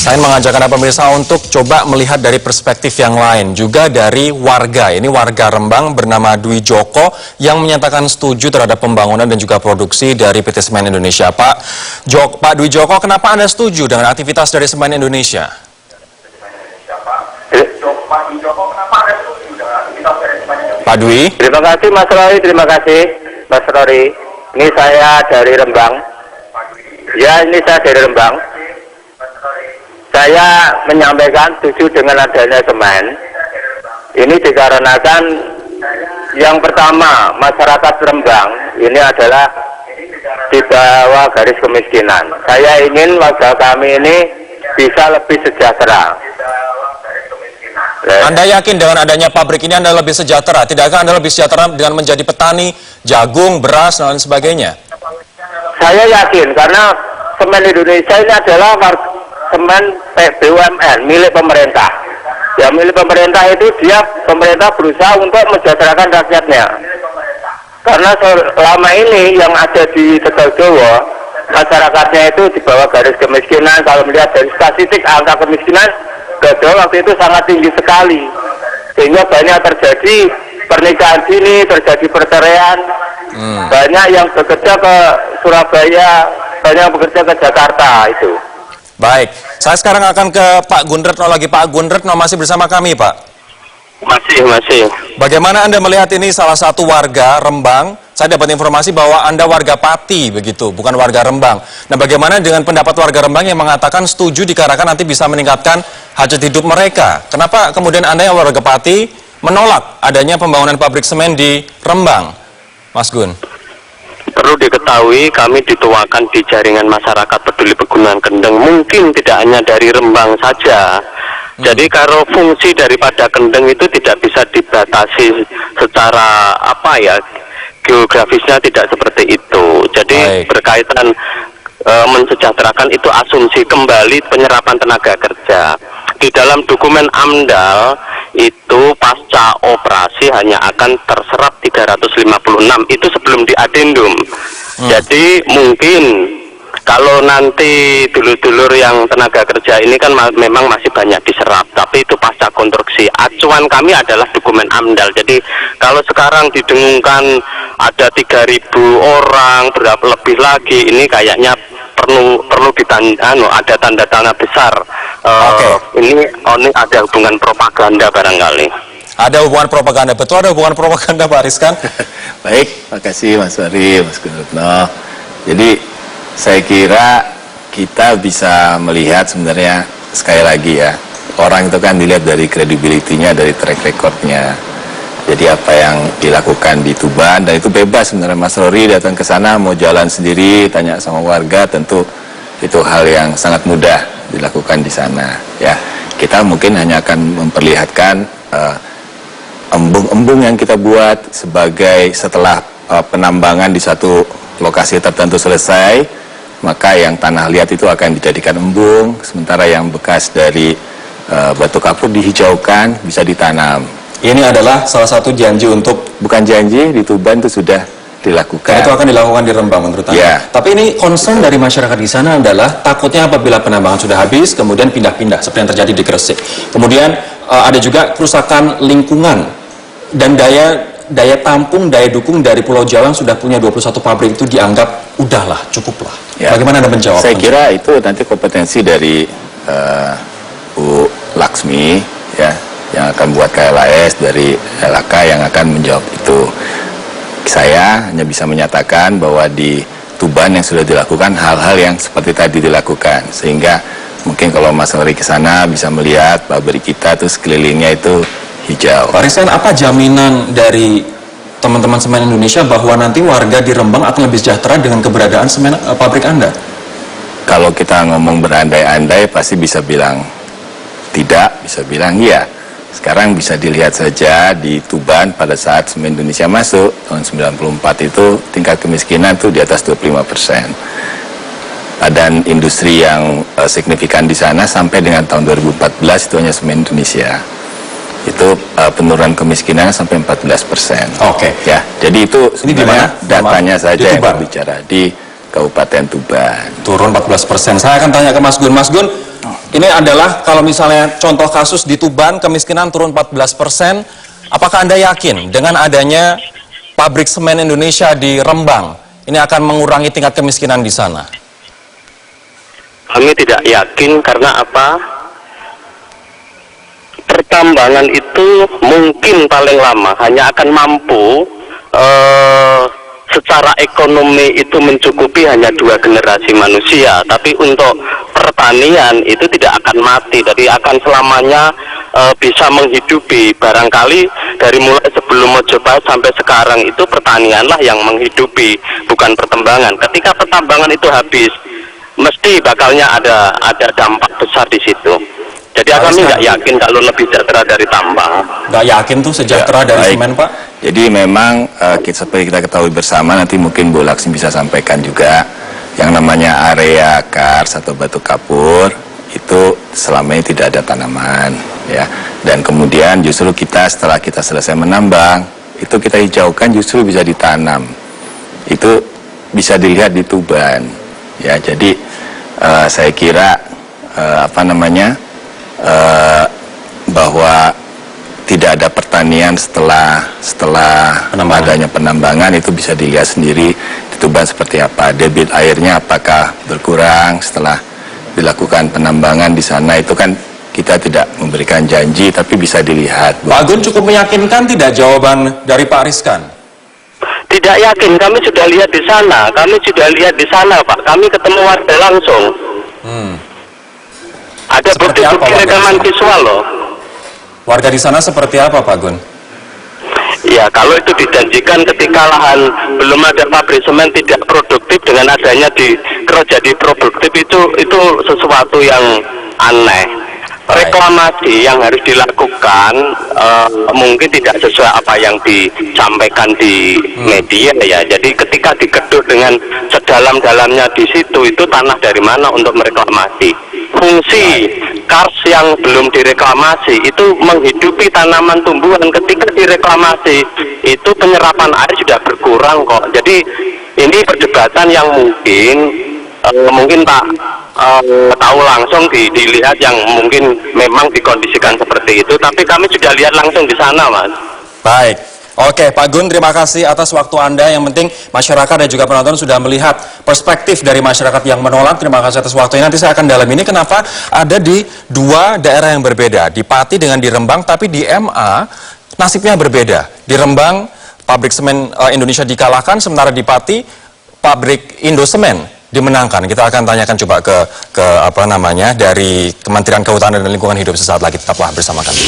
Saya mengajak Anda pemirsa untuk coba melihat dari perspektif yang lain, juga dari warga. Ini warga Rembang bernama Dwi Joko yang menyatakan setuju terhadap pembangunan dan juga produksi dari PT Semen Indonesia. Pak Dwi Joko, kenapa Anda setuju dengan aktivitas dari Semen Indonesia? Pak Dwi. Terima kasih Mas Rory, terima kasih Mas Rory. Ini saya dari Rembang. Ya, ini saya dari Rembang. Saya menyampaikan setuju dengan adanya semen. Ini dikarenakan yang pertama, masyarakat Rembang ini adalah di bawah garis kemiskinan. Saya ingin warga kami ini bisa lebih sejahtera. Anda yakin dengan adanya pabrik ini Anda lebih sejahtera? Tidakkah Anda lebih sejahtera dengan menjadi petani jagung, beras, dan lain sebagainya? Saya yakin karena Semen Indonesia ini adalah semen BUMN milik pemerintah. Ya, milik pemerintah itu pemerintah berusaha untuk mensejahterakan rakyatnya. Karena selama ini yang ada di Tegal Jawa, masyarakatnya itu di bawah garis kemiskinan. Kalau melihat dari statistik angka kemiskinan, Tegal Jawa waktu itu sangat tinggi sekali. Sehingga banyak terjadi pernikahan dini, terjadi perceraian. Banyak yang bekerja ke Surabaya, banyak yang bekerja ke Jakarta itu. Baik, saya sekarang akan ke Pak Gunretno lagi. Pak Gunretno masih bersama kami, Pak? Masih. Bagaimana Anda melihat ini salah satu warga Rembang? Saya dapat informasi bahwa Anda warga Pati, begitu, bukan warga Rembang. Nah, bagaimana dengan pendapat warga Rembang yang mengatakan setuju dikarenakan nanti bisa meningkatkan hajat hidup mereka? Kenapa kemudian Anda yang warga Pati menolak adanya pembangunan pabrik semen di Rembang, Mas Gun? Perlu diketahui kami dituakan di jaringan masyarakat peduli Pegunungan Kendeng, mungkin tidak hanya dari Rembang saja. Jadi kalau fungsi daripada Kendeng itu tidak bisa dibatasi secara geografisnya tidak seperti itu. Jadi berkaitan mensejahterakan itu asumsi kembali penyerapan tenaga kerja. Di dalam dokumen AMDAL itu pasca operasi hanya akan terserap 356, itu sebelum diadendum. Jadi mungkin kalau nanti dulur-dulur yang tenaga kerja ini kan memang masih banyak diserap, tapi itu pasca konstruksi. Acuan kami adalah dokumen AMDAL. Jadi kalau sekarang didengungkan ada 3.000 orang, berapa lebih lagi, ini kayaknya perlu ada tanda-tanda besar. Ini ada hubungan propaganda barangkali. Ada hubungan propaganda, betul ada hubungan propaganda, Pak Aris kan? Baik, makasih Mas Wari, Mas Gunretno. Jadi saya kira kita bisa melihat sebenarnya sekali lagi ya, orang itu kan dilihat dari kredibilitinya, dari track recordnya. Jadi apa yang dilakukan di Tuban, dan itu bebas sebenarnya Mas Rory datang ke sana mau jalan sendiri, tanya sama warga, tentu itu hal yang sangat mudah dilakukan di sana. Ya, kita mungkin hanya akan memperlihatkan embung-embung yang kita buat sebagai setelah penambangan di satu lokasi tertentu selesai, maka yang tanah liat itu akan dijadikan embung, sementara yang bekas dari batu kapur dihijaukan, bisa ditanam. Ini adalah salah satu janji untuk... Bukan janji, di Tuban itu sudah dilakukan. Itu akan dilakukan di Rembang menurut Anda? Ya. Tapi ini concern dari masyarakat di sana adalah takutnya apabila penambangan sudah habis, kemudian pindah-pindah, seperti yang terjadi di Gresik. Kemudian ada juga kerusakan lingkungan dan daya tampung, daya dukung dari Pulau Jawa sudah punya 21 pabrik itu dianggap udahlah, cukuplah. Ya. Bagaimana Anda menjawab? Saya kira itu nanti kompetensi dari Bu Laksmi, ya, yang akan buat KLAS, dari LHK yang akan menjawab itu. Saya hanya bisa menyatakan bahwa di Tuban yang sudah dilakukan hal-hal yang seperti tadi dilakukan, sehingga mungkin kalau Mas Rory ke sana bisa melihat pabrik kita tuh sekelilingnya itu hijau. Pak Rizwan, apa jaminan dari teman-teman Semen Indonesia bahwa nanti warga di Rembang akan lebih sejahtera dengan keberadaan semen pabrik Anda? Kalau kita ngomong berandai-andai pasti bisa bilang tidak, bisa bilang iya. Sekarang bisa dilihat saja di Tuban pada saat Semen Indonesia masuk tahun 94 itu tingkat kemiskinan itu di atas 25%. Dan industri yang signifikan di sana sampai dengan tahun 2014 itu hanya Semen Indonesia. Itu penurunan kemiskinan sampai 14%. Oke. Ya, jadi itu ini di mana? Datanya saja yang berbicara di Kabupaten Tuban. Turun 14%. Saya akan tanya ke Mas Gun. Mas Gun, Ini adalah kalau misalnya contoh kasus di Tuban, kemiskinan turun 14%. Apakah Anda yakin dengan adanya pabrik semen Indonesia di Rembang, ini akan mengurangi tingkat kemiskinan di sana? Kami tidak yakin karena apa? Pertambangan itu mungkin paling lama hanya akan mampu secara ekonomi itu mencukupi hanya 2 generasi manusia, tapi untuk pertanian itu tidak akan mati, jadi akan selamanya bisa menghidupi. Barangkali dari mulai sebelum Mojopahit sampai sekarang itu pertanianlah yang menghidupi, bukan pertambangan. Ketika pertambangan itu habis, mesti bakalnya ada dampak besar di situ. Jadi kami nggak yakin kalau lebih sejahtera dari tambang. Nggak yakin tuh sejahtera dari semen, Pak? Jadi memang seperti kita ketahui bersama, nanti mungkin Bu Laksmi bisa sampaikan juga, yang namanya area kars atau batu kapur itu selama ini tidak ada tanaman, ya. Dan kemudian justru setelah kita selesai menambang, itu kita hijaukan justru bisa ditanam. Itu bisa dilihat di Tuban, ya. Jadi saya kira bahwa tidak ada pertanian setelah adanya penambangan, itu bisa dilihat sendiri di Tuban seperti apa. Debit airnya apakah berkurang setelah dilakukan penambangan di sana, itu kan kita tidak memberikan janji, tapi bisa dilihat. Pak Gun, cukup meyakinkan tidak jawaban dari Pak Riskan? Tidak yakin, kami sudah lihat di sana, Pak. Kami ketemu warga langsung. Ada bukti-bukti rekaman visual loh. Warga di sana seperti apa, Pak Gun? Ya, kalau itu dijanjikan ketika lahan belum ada pabrik semen tidak produktif, dengan adanya jadi produktif, itu sesuatu yang aneh. Reklamasi yang harus dilakukan mungkin tidak sesuai apa yang disampaikan di media, ya. Jadi ketika digeduk dengan sedalam-dalamnya di situ, itu tanah dari mana untuk mereklamasi? Fungsi kars yang belum direklamasi itu menghidupi tanaman tumbuhan. Ketika direklamasi itu penyerapan air sudah berkurang kok. Jadi ini perdebatan yang mungkin Pak tahu langsung dilihat, yang mungkin memang dikondisikan seperti itu, tapi kami sudah lihat langsung di sana, Mas. Baik. Oke, Pak Gun, terima kasih atas waktu Anda. Yang penting masyarakat dan juga penonton sudah melihat perspektif dari masyarakat yang menolak. Terima kasih atas waktunya. Nanti saya akan dalam ini kenapa ada di 2 daerah yang berbeda, di Pati dengan di Rembang, tapi di MA nasibnya berbeda. Di Rembang pabrik semen Indonesia dikalahkan, sementara di Pati pabrik Indosemen dimenangkan. Kita akan tanyakan coba ke dari Kementerian Kehutanan dan Lingkungan Hidup sesaat lagi. Tetaplah bersama kami.